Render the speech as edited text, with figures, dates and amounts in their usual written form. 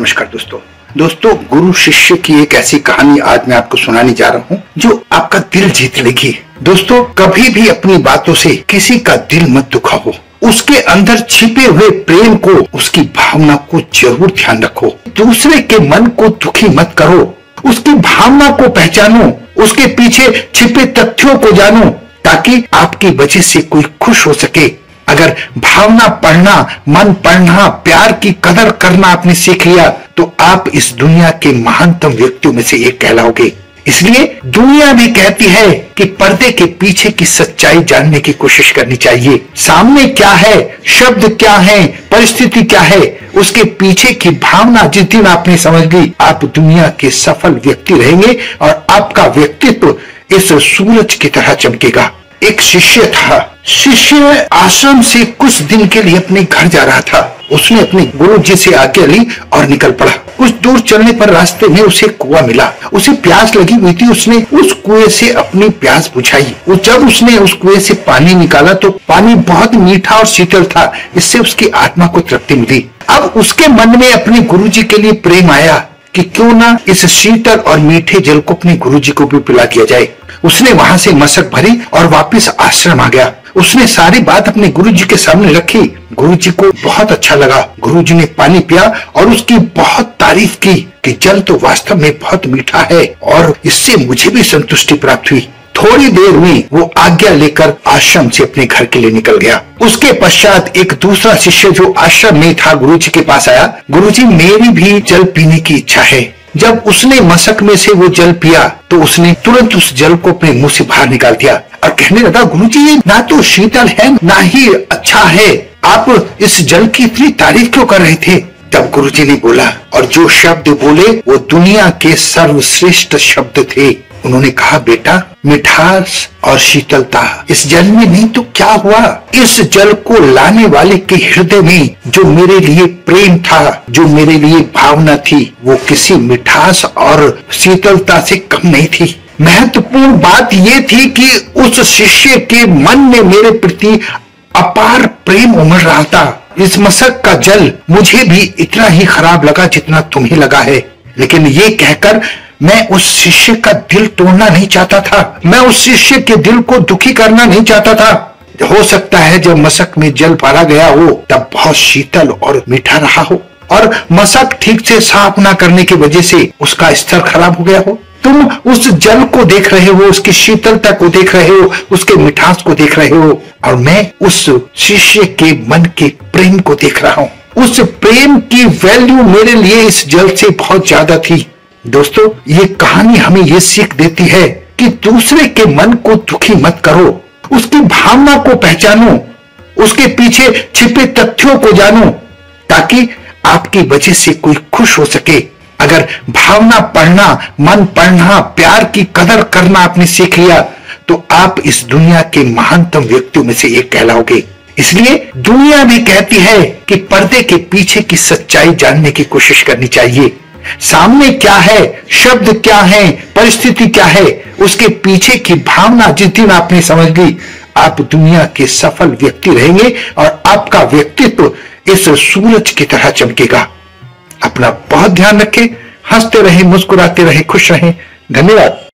नमस्कार दोस्तों गुरु शिष्य की एक ऐसी कहानी आज मैं आपको सुनाने जा रहा हूँ जो आपका दिल जीत लेगी। दोस्तों, कभी भी अपनी बातों से किसी का दिल मत दुखाओ। उसके अंदर छिपे हुए प्रेम को, उसकी भावना को जरूर ध्यान रखो। दूसरे के मन को दुखी मत करो, उसकी भावना को पहचानो, उसके पीछे छिपे तथ्यों को जानो, ताकि आपकी वजह से कोई खुश हो सके। अगर भावना पढ़ना, मन पढ़ना, प्यार की कदर करना आपने सीख लिया तो आप इस दुनिया के महानतम व्यक्तियों में से एक कहलाओगे। इसलिए दुनिया भी कहती है कि पर्दे के पीछे की सच्चाई जानने की कोशिश करनी चाहिए। सामने क्या है, शब्द क्या है, परिस्थिति क्या है, उसके पीछे की भावना जिस दिन आपने समझ ली, आप दुनिया के सफल व्यक्ति रहेंगे और आपका व्यक्तित्व इस सूरज की तरह चमकेगा। एक शिष्य था। शिष्य आश्रम से कुछ दिन के लिए अपने घर जा रहा था। उसने अपने गुरु जी से आज्ञा ली और निकल पड़ा। कुछ दूर चलने पर रास्ते में उसे कुआं मिला। उसे प्यास लगी हुई थी। उसने उस कुएं से अपनी प्यास बुझाई। जब उसने उस कुएं से पानी निकाला तो पानी बहुत मीठा और शीतल था। इससे उसकी आत्मा को तृप्ति मिली। अब उसके मन में अपने गुरु जी के लिए प्रेम आया कि क्यों ना इस शीतल और मीठे जल को अपने गुरु जी को भी पिला दिया जाए। उसने वहां से मशक भरी और वापस आश्रम आ गया। उसने सारी बात अपने गुरुजी के सामने रखी। गुरुजी को बहुत अच्छा लगा। गुरुजी ने पानी पिया और उसकी बहुत तारीफ की कि जल तो वास्तव में बहुत मीठा है और इससे मुझे भी संतुष्टि प्राप्त हुई। थोड़ी देर में वो आज्ञा लेकर आश्रम से अपने घर के लिए निकल गया। उसके पश्चात एक दूसरा शिष्य जो आश्रम में था गुरुजी के पास आया। गुरुजी, मेरी भी जल पीने की इच्छा है। जब उसने मशक में से वो जल पिया तो उसने तुरंत उस जल को अपने मुंह से बाहर निकाल दिया और कहने लगा, गुरुजी, ये ना तो शीतल है ना ही अच्छा है। आप इस जल की इतनी तारीफ क्यों कर रहे थे? तब गुरुजी ने बोला, और जो शब्द बोले वो दुनिया के सर्वश्रेष्ठ शब्द थे। उन्होंने कहा, बेटा, मिठास और शीतलता इस जल में नहीं तो क्या हुआ? इस जल को लाने वाले के हृदय में जो मेरे लिए प्रेम था, जो मेरे लिए भावना थी, वो किसी मिठास और शीतलता से कम नहीं थी। महत्वपूर्ण बात ये थी कि उस शिष्य के मन में मेरे प्रति अपार प्रेम उमड़ रहा था। इस मशक का जल मुझे भी इतना ही खराब लगा जितना तुम्हें लगा है, लेकिन ये कहकर मैं उस शिष्य का दिल तोड़ना नहीं चाहता था। मैं उस शिष्य के दिल को दुखी करना नहीं चाहता था। हो सकता है जब मशक में जल भरा गया हो तब बहुत शीतल और मीठा रहा हो और मशक ठीक से साफ ना करने की वजह से उसका स्तर खराब हो गया हो। तुम उस जल को देख रहे हो, उसकी शीतलता को देख रहे हो, उसके मिठास को देख रहे हो, और मैं उस शिष्य के मन के प्रेम को देख रहा हूँ। उस प्रेम की वैल्यू मेरे लिए इस जल से बहुत ज्यादा थी। दोस्तों, ये कहानी हमें ये सीख देती है कि दूसरे के मन को दुखी मत करो, उसकी भावना को पहचानो, उसके पीछे छिपे तथ्यों को जानो, ताकि आपकी वजह से कोई खुश हो सके। अगर भावना पढ़ना, मन पढ़ना, प्यार की कदर करना आपने सीख लिया तो आप इस दुनिया के महानतम व्यक्तियों में से एक कहलाओगे। इसलिए दुनिया भी कहती है कि पर्दे के पीछे की सच्चाई जानने की कोशिश करनी चाहिए। सामने क्या है, शब्द क्या है, परिस्थिति क्या है, उसके पीछे की भावना जिस दिन आपने समझ ली, आप दुनिया के सफल व्यक्ति रहेंगे और आपका व्यक्तित्व इस सूरज की तरह चमकेगा। अपना बहुत ध्यान रखें, हंसते रहें, मुस्कुराते रहें, खुश रहें। धन्यवाद।